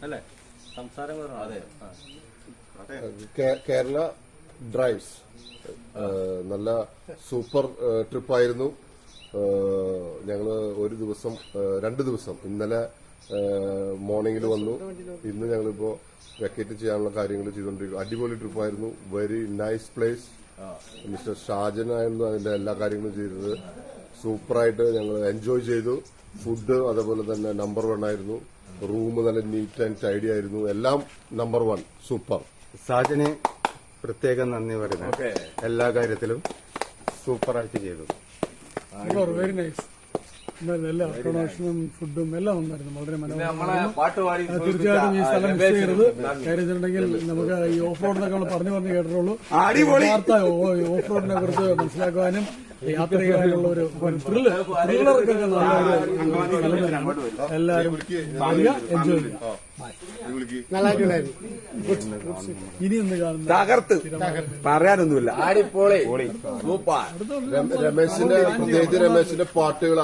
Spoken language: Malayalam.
അല്ലേ സംസാരം കുറവാണ്. കേരള ഡ്രൈവ്സ് നല്ല സൂപ്പർ ട്രിപ്പായിരുന്നു. ഞങ്ങള് ഒരു ദിവസം 2 ദിവസം ഇന്നലെ മോർണിംഗിൽ വന്നു. ഇന്ന് ഞങ്ങളിപ്പോ വെക്കേറ്റ് ചെയ്യാനുള്ള കാര്യങ്ങൾ ചെയ്തുകൊണ്ടിരിക്കും. അടിപൊളി ട്രിപ്പായിരുന്നു. Very nice place. മിസ്റ്റർ ഷാജനായിരുന്നു അതിന്റെ എല്ലാ കാര്യങ്ങളും ചെയ്തത്. സൂപ്പറായിട്ട് ഞങ്ങൾ എൻജോയ് ചെയ്തു. ഫുഡ് അതേപോലെ തന്നെ നമ്പർ 1 ആയിരുന്നു. റൂം നല്ല നീറ്റ് ആൻഡ് ടൈഡി ആയിരുന്നു. എല്ലാം നമ്പർ 1 സൂപ്പർ. സാജന് പ്രത്യേകം നന്ദി പറയുന്നു. എല്ലാ കാര്യത്തിലും സൂപ്പറായിട്ട് ചെയ്തു. Very nice. എല്ലാ അക്കോമഡേഷനും ഫുഡും എല്ലാം നന്നായിരുന്നു. വളരെ മനോഹരമായിരുന്നു. തീർച്ചയായിട്ടും ഈ സ്ഥലം മിസ് ചെയ്യരുത്. കാര്യം വെച്ചിട്ടുണ്ടെങ്കിൽ നമുക്ക് ഈ ഓഫ് റോഡിനൊക്കെ നമ്മൾ പറഞ്ഞു കേട്ടിട്ടുള്ളൂ. യഥാർത്ഥ ഓഫ് റോഡിനെ കുറിച്ച് മനസ്സിലാക്കുവാനും യാത്ര ചെയ്യാനുള്ള ഒരു ത്രില്ലർക്കൊക്കെ നല്ലൊരു എല്ലാവരും എൻജോയ് ചെയ്യാം. ഇനി ഒന്ന് കാണുന്ന തകർത്ത് പറയാനൊന്നുമില്ല. രമേശിന്റെ പാട്ടുകൾ